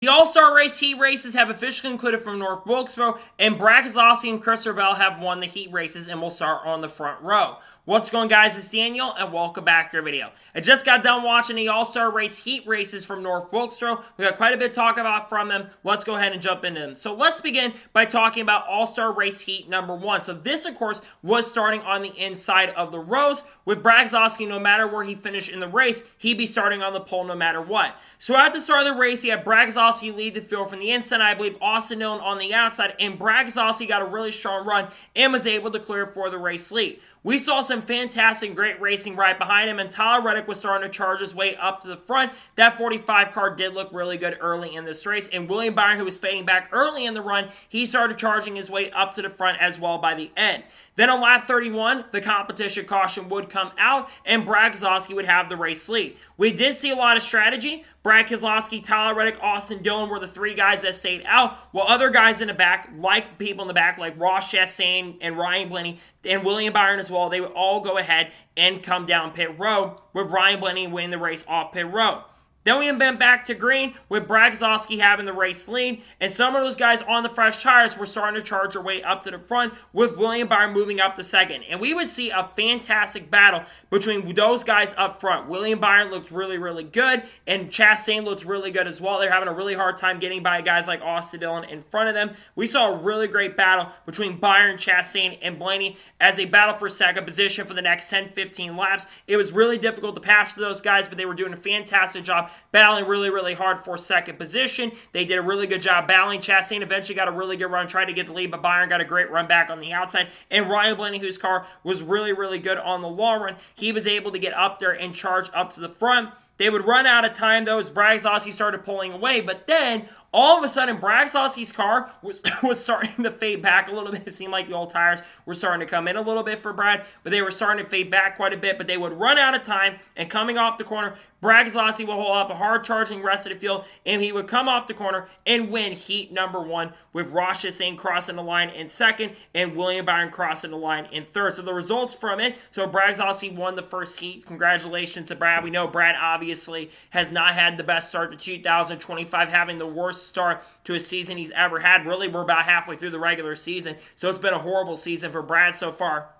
The All-Star Race heat races have officially concluded from North Wilkesboro, and Brad Keselowski and Chris Bell have won the heat races, and we'll start on the front row. What's going on, guys? It's Daniel, and welcome back to our video. I just got done watching the All-Star Race heat races from North Wilkesboro. We got quite a bit to talk about from them. Let's go ahead and jump into them. So let's begin by talking about All-Star Race heat number 1. So this, of course, was starting on the inside of the rows, with Brad Keselowski, no matter where he finished in the race, he'd be starting on the pole no matter what. So at the start of the race, he had Brad Keselowski lead the field from the inside, I believe Austin Dillon on the outside, and Brad Keselowski got a really strong run and was able to clear for the race lead. We saw some fantastic, great racing right behind him, and Tyler Reddick was starting to charge his way up to the front. That 45 car did look really good early in this race, and William Byron, who was fading back early in the run, he started charging his way up to the front as well by the end. Then on lap 31, the competition caution would come out, and Brad Keselowski would have the race lead. We did see a lot of strategy. Brad Keselowski, Tyler Reddick, Austin Dillon were the three guys that stayed out, while other guys in the back, like people in the back, like Ross Chastain and Ryan Blaney, and William Byron as well, they would all go ahead and come down pit road, with Ryan Blaney winning the race off pit road. Then we went back to green with Brad Keselowski having the race lead, and some of those guys on the fresh tires were starting to charge their way up to the front, with William Byron moving up to second. And we would see a fantastic battle between those guys up front. William Byron looked really, really good, and Chastain looked really good as well. They're having a really hard time getting by guys like Austin Dillon in front of them. We saw a really great battle between Byron, Chastain, and Blaney as they battled for second position for the next 10-15 laps. It was really difficult to pass to those guys, but they were doing a fantastic job battling really, really hard for second position. They did a really good job battling. Chastain eventually got a really good run, tried to get the lead, but Byron got a great run back on the outside. And Ryan Blaney, whose car was really, really good on the long run, he was able to get up there and charge up to the front. They would run out of time, though, as Brad Keselowski started pulling away. But then, all of a sudden, Brad Keselowski's car was starting to fade back a little bit. It seemed like the old tires were starting to come in a little bit for Brad, but they were starting to fade back quite a bit. But they would run out of time, and coming off the corner, Brad Keselowski will hold up a hard-charging rest of the field, and he would come off the corner and win heat number 1, with Ross Chastain crossing the line in second and William Byron crossing the line in third. So the results from it, so Brad Keselowski won the first heat. Congratulations to Brad. We know Brad obviously has not had the best start to 2025, having the worst start to a season he's ever had. Really, we're about halfway through the regular season, so it's been a horrible season for Brad so far.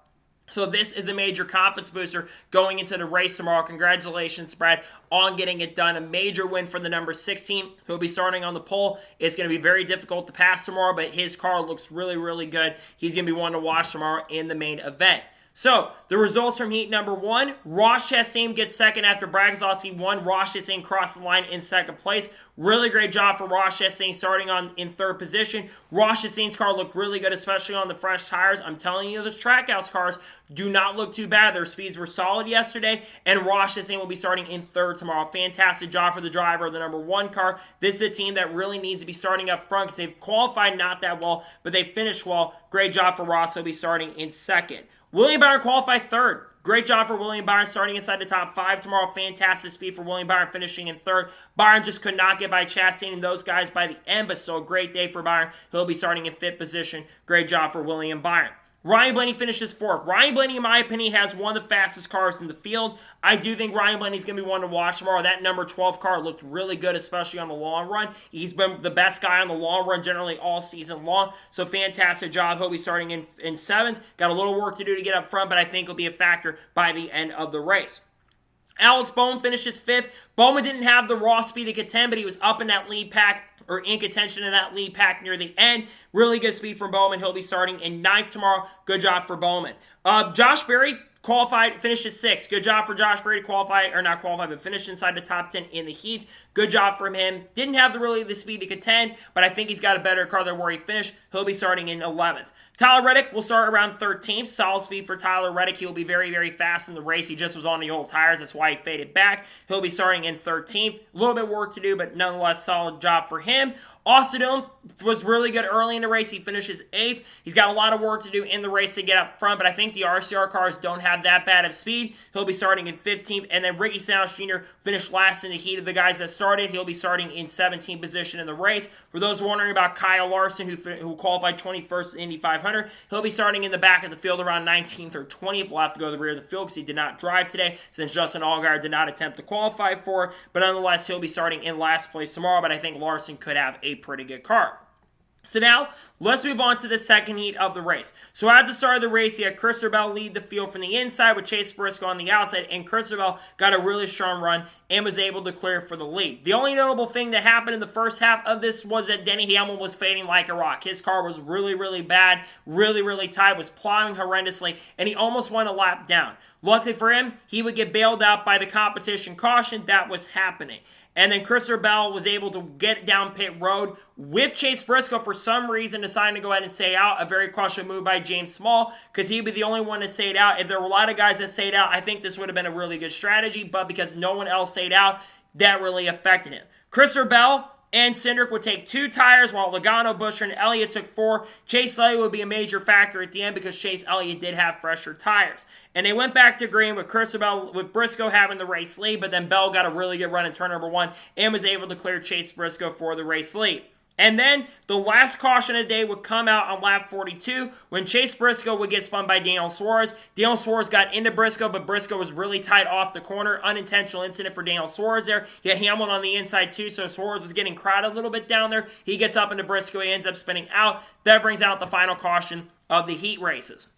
So this is a major confidence booster going into the race tomorrow. Congratulations, Brad, on getting it done. A major win for the number 16, who'll be starting on the pole. It's going to be very difficult to pass tomorrow, but his car looks really, really good. He's going to be one to watch tomorrow in the main event. So, the results from heat number 1, Ross Chastain gets second after Brad Keselowski won. Ross Chastain crossed the line in second place. Really great job for Ross Chastain starting in third position. Ross Chastain's car looked really good, especially on the fresh tires. I'm telling you, those Trackhouse cars do not look too bad. Their speeds were solid yesterday, and Ross Chastain will be starting in third tomorrow. Fantastic job for the driver of the number 1 car. This is a team that really needs to be starting up front because they've qualified not that well, but they finished well. Great job for Ross. He'll be starting in second. William Byron qualified third. Great job for William Byron starting inside the top 5 tomorrow. Fantastic speed for William Byron finishing in third. Byron just could not get by Chastain and those guys by the end, but still a great day for Byron. He'll be starting in 5th position. Great job for William Byron. Ryan Blaney finishes 4th. Ryan Blaney, in my opinion, has one of the fastest cars in the field. I do think Ryan Blaney's going to be one to watch tomorrow. That number 12 car looked really good, especially on the long run. He's been the best guy on the long run generally all season long. So fantastic job. He'll be starting in 7th. Got a little work to do to get up front, but I think he'll be a factor by the end of the race. Alex Bowman finishes 5th. Bowman didn't have the raw speed to contend, but he was up in that lead pack, or in contention in that lead pack near the end. Really good speed from Bowman. He'll be starting in 9th tomorrow. Good job for Bowman. Josh Berry qualified, finished 6th. Good job for Josh Berry to qualify, or not qualify, but finished inside the top 10 in the heats. Good job from him. Didn't have the speed to contend, but I think he's got a better car than where he finished. He'll be starting in 11th. Tyler Reddick will start around 13th. Solid speed for Tyler Reddick. He will be very, very fast in the race. He just was on the old tires. That's why he faded back. He'll be starting in 13th. A little bit of work to do, but nonetheless, solid job for him. Austin Dillon was really good early in the race. He finishes 8th. He's got a lot of work to do in the race to get up front, but I think the RCR cars don't have that bad of speed. He'll be starting in 15th. And then Ricky Stenhouse Jr. finished last in the heat of the guys that started started. He'll be starting in 17th position in the race. For those wondering about Kyle Larson, who qualified 21st in Indy 500, he'll be starting in the back of the field around 19th or 20th. We'll have to go to the rear of the field because he did not drive today since Justin Allgaier did not attempt to qualify for it. But nonetheless, he'll be starting in last place tomorrow, but I think Larson could have a pretty good car. So now, let's move on to the second heat of the race. So at the start of the race, you had Christopher Bell lead the field from the inside with Chase Briscoe on the outside, and Christopher Bell got a really strong run and was able to clear for the lead. The only notable thing that happened in the first half of this was that Denny Hamlin was fading like a rock. His car was really, really bad, really tight, was plowing horrendously, and he almost went a lap down. Luckily for him, he would get bailed out by the competition caution that was happening. And then Christopher Bell was able to get down pit road with Chase Briscoe for some reason deciding to go ahead and stay out. A very questionable move by James Small because he'd be the only one to stay out. If there were a lot of guys that stayed out, I think this would have been a really good strategy. But because no one else stayed out, that really affected him. Christopher Bell and Cindric would take 2 tires, while Logano, Buescher, and Elliott took 4. Chase Elliott would be a major factor at the end because Chase Elliott did have fresher tires. And they went back to green with Bell, with Briscoe having the race lead, but then Bell got a really good run in turn number 1 and was able to clear Chase Briscoe for the race lead. And then the last caution of the day would come out on lap 42 when Chase Briscoe would get spun by Daniel Suarez. Daniel Suarez got into Briscoe, but Briscoe was really tight off the corner. Unintentional incident for Daniel Suarez there. He had Hamlin on the inside too, so Suarez was getting crowded a little bit down there. He gets up into Briscoe. He ends up spinning out. That brings out the final caution of the heat races.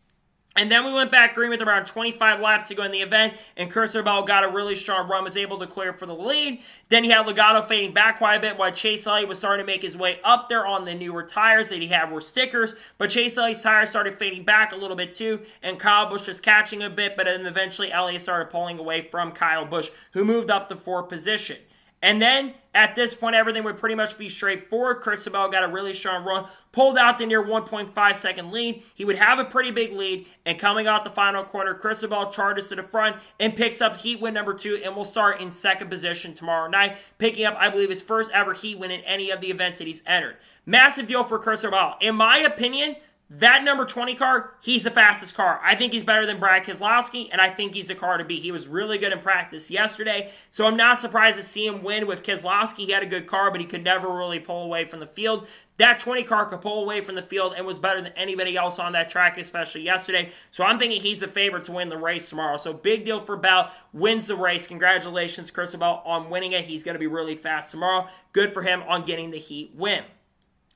And then we went back green with around 25 laps to go in the event, and Christopher Bell got a really strong run, was able to clear for the lead. Then he had Logano fading back quite a bit while Chase Elliott was starting to make his way up there on the newer tires that he had were stickers, but Chase Elliott's tires started fading back a little bit too, and Kyle Busch was catching a bit, but then eventually Elliott started pulling away from Kyle Busch, who moved up to 4th position. And then, at this point, everything would pretty much be straightforward. Christopher Bell got a really strong run, pulled out to near 1.5 second lead. He would have a pretty big lead, and coming out the final corner, Christopher Bell charges to the front and picks up heat win number 2, and will start in 2nd position tomorrow night, picking up, I believe, his first ever heat win in any of the events that he's entered. Massive deal for Christopher Bell. In my opinion, that number 20 car, he's the fastest car. I think he's better than Brad Keselowski, and I think he's a car to beat. He was really good in practice yesterday, so I'm not surprised to see him win with Keselowski. He had a good car, but he could never really pull away from the field. That 20 car could pull away from the field and was better than anybody else on that track, especially yesterday. So I'm thinking he's the favorite to win the race tomorrow. So big deal for Bell. Wins the race. Congratulations, Christopher Bell, on winning it. He's going to be really fast tomorrow. Good for him on getting the heat win.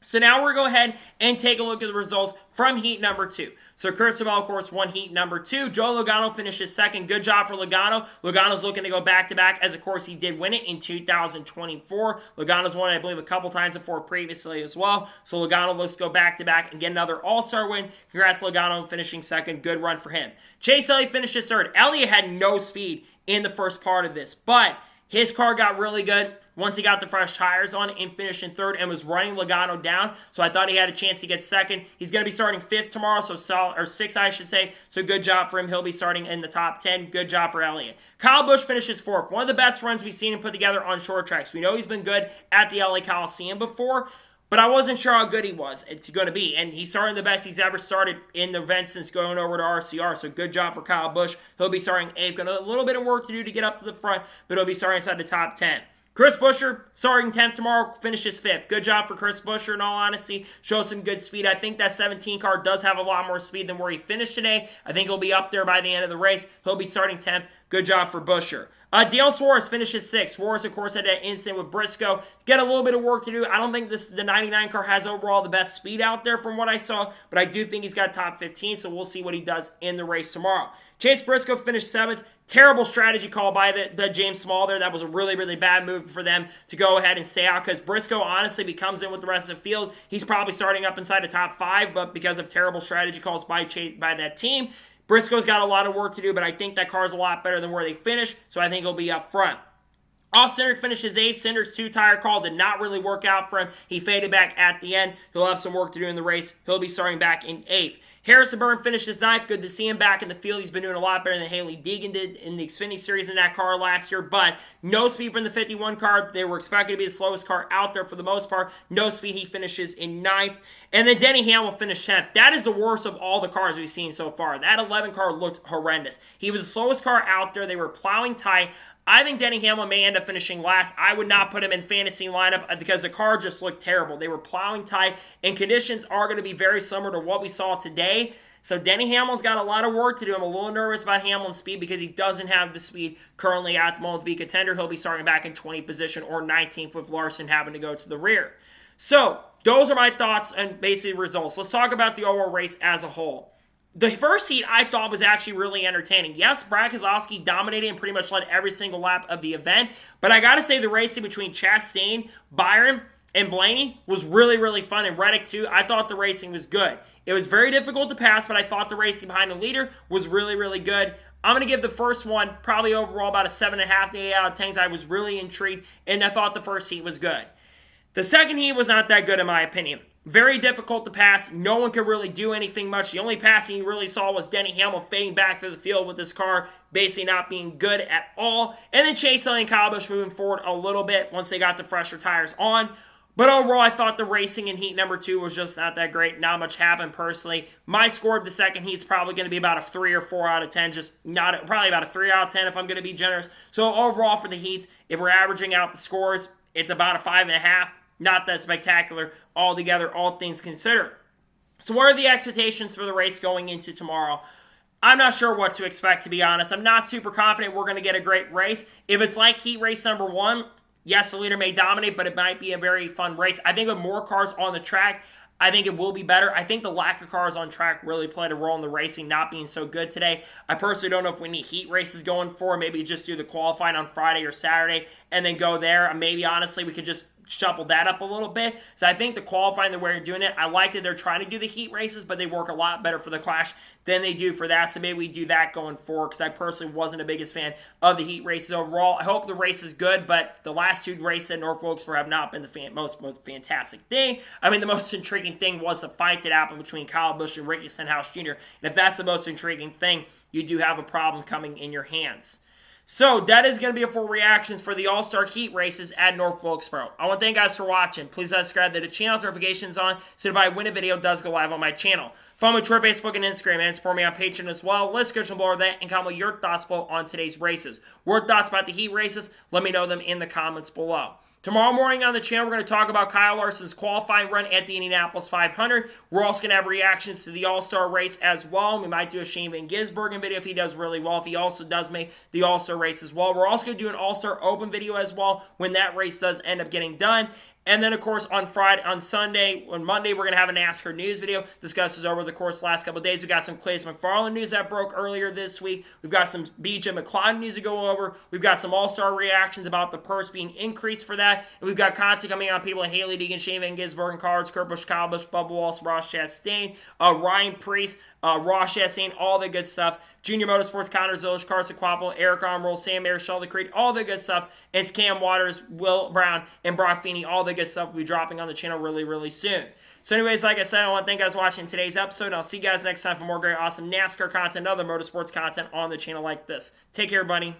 So now we're going to go ahead and take a look at the results from heat number 2. So Christopher Bell, of course, won heat number 2. Joe Logano finishes 2nd. Good job for Logano. Logano's looking to go back-to-back, as of course he did win it in 2024. Logano's won it, I believe, a couple times before previously as well. So Logano looks to go back-to-back and get another All-Star win. Congrats, Logano, on finishing 2nd. Good run for him. Chase Elliott finishes 3rd. Elliott had no speed in the first part of this, but his car got really good once he got the fresh tires on and finished in 3rd and was running Logano down. So I thought he had a chance to get 2nd. He's going to be starting 5th tomorrow, so 6th, I should say. So good job for him. He'll be starting in the top 10. Good job for Elliott. Kyle Busch finishes 4th. One of the best runs we've seen him put together on short tracks. We know he's been good at the LA Coliseum before, but I wasn't sure how good he was it's going to be. And he's starting the best he's ever started in the event since going over to RCR. So good job for Kyle Busch. He'll be starting 8th. Got a little bit of work to do to get up to the front, but he'll be starting inside the top 10. Chris Buescher, starting 10th tomorrow, finishes 5th. Good job for Chris Buescher, in all honesty. Shows some good speed. I think that 17 car does have a lot more speed than where he finished today. I think he'll be up there by the end of the race. He'll be starting 10th. Good job for Buescher. Dale Suarez finishes 6th. Suarez, of course, had that incident with Briscoe. Got a little bit of work to do. I don't think the 99 car has overall the best speed out there from what I saw, but I do think he's got top 15, so we'll see what he does in the race tomorrow. Chase Briscoe finished 7th. Terrible strategy call by the James Small there. That was a really, really bad move for them to go ahead and stay out because Briscoe honestly becomes in with the rest of the field. He's probably starting up inside the top 5, but because of terrible strategy calls by that team, Briscoe's got a lot of work to do, but I think that car's a lot better than where they finished, so I think he'll be up front. Cindric finishes 8th. Cindric's 2-tire call did not really work out for him. He faded back at the end. He'll have some work to do in the race. He'll be starting back in 8th. Harrison Burton finishes 9th. Good to see him back in the field. He's been doing a lot better than Haley Deegan did in the Xfinity Series in that car last year, but no speed from the 51 car. They were expected to be the slowest car out there for the most part. No speed. He finishes in 9th. And then Denny Hamlin finished 10th. That is the worst of all the cars we've seen so far. That 11 car looked horrendous. He was the slowest car out there. They were plowing tight. I think Denny Hamlin may end up finishing last. I would not put him in fantasy lineup because the car just looked terrible. They were plowing tight, and conditions are going to be very similar to what we saw today. So Denny Hamlin's got a lot of work to do. I'm a little nervous about Hamlin's speed because he doesn't have the speed currently at the moment to be a contender. He'll be starting back in 20th position or 19th with Larson having to go to the rear. So those are my thoughts and basically results. Let's talk about the overall race as a whole. The first heat I thought was actually really entertaining. Yes, Brad Keselowski dominated and pretty much led every single lap of the event, but I gotta say the racing between Chastain, Byron, and Blaney was really, really fun, and Reddick too. I thought the racing was good. It was very difficult to pass, but I thought the racing behind the leader was really, really good. I'm going to give the first one probably overall about a 7.5 to 8 out of 10. I was really intrigued, and I thought the first heat was good. The second heat was not that good in my opinion. Very difficult to pass. No one could really do anything much. The only passing you really saw was Denny Hamlin fading back through the field with this car basically not being good at all. And then Chase Elliott and Kyle Busch moving forward a little bit once they got the fresher tires on. But overall, I thought the racing in heat number 2 was just not that great. Not much happened personally. My score of the second heat is probably going to be about a 3 or 4 out of 10. Probably about a 3 out of 10 if I'm going to be generous. So overall for the heats, if we're averaging out the scores, it's about a 5.5. Not that spectacular altogether, all things considered. So what are the expectations for the race going into tomorrow? I'm not sure what to expect, to be honest. I'm not super confident we're going to get a great race. If it's like heat race number 1, yes, the leader may dominate, but it might be a very fun race. I think with more cars on the track, I think it will be better. I think the lack of cars on track really played a role in the racing not being so good today. I personally don't know if we need heat races going forward. Maybe just do the qualifying on Friday or Saturday and then go there. Maybe, honestly, we could just shuffle that up a little bit. So I think the qualifying, the way they're doing it, I like that they're trying to do the heat races, but they work a lot better for the Clash than they do for that. So maybe we do that going forward because I personally wasn't the biggest fan of the heat races overall. I hope the race is good, but the last 2 races at North Wilkesboro have not been the most fantastic thing. I mean, the most intriguing thing was the fight that happened between Kyle Busch and Ricky Stenhouse Jr. And if that's the most intriguing thing, you do have a problem coming in your hands. So that is going to be it for reactions for the All-Star Heat races at North Wilkesboro. I want to thank you guys for watching. Please subscribe to the channel, notifications on, so if I win a video, it does go live on my channel. Follow me on Twitter, Facebook, and Instagram, and support me on Patreon as well. Let's go below that and comment your thoughts below on today's races. Your thoughts about the Heat races, let me know them in the comments below. Tomorrow morning on the channel, we're going to talk about Kyle Larson's qualifying run at the Indianapolis 500. We're also going to have reactions to the All-Star race as well. We might do a Shane Van Gisbergen video if he does really well, if he also does make the All-Star race as well. We're also going to do an All-Star Open video as well when that race does end up getting done. And then, of course, on Monday, we're going to have a NASCAR news video. Discusses over the course of the last couple of days. We got some Clayton McFarland news that broke earlier this week. We've got some BJ McLeod news to go over. We've got some All-Star reactions about the purse being increased for that. And we've got content coming on people like Haley Deegan, Shane Van Gisbergen, Cards, Kurt Busch, Kyle Busch, Bubba Wallace, Ross Chastain, Ryan Preece, Ross Chastain, all the good stuff. Junior Motorsports, Connor Zilish, Carson Quaffle, Eric Armroll, Sam Ayers, Sheldon Creed, all the good stuff. And it's Cam Waters, Will Brown, and Brock Feeney. All the good stuff will be dropping on the channel really, really soon. So anyways, like I said, I want to thank you guys for watching today's episode. And I'll see you guys next time for more great, awesome NASCAR content and other motorsports content on the channel like this. Take care, buddy.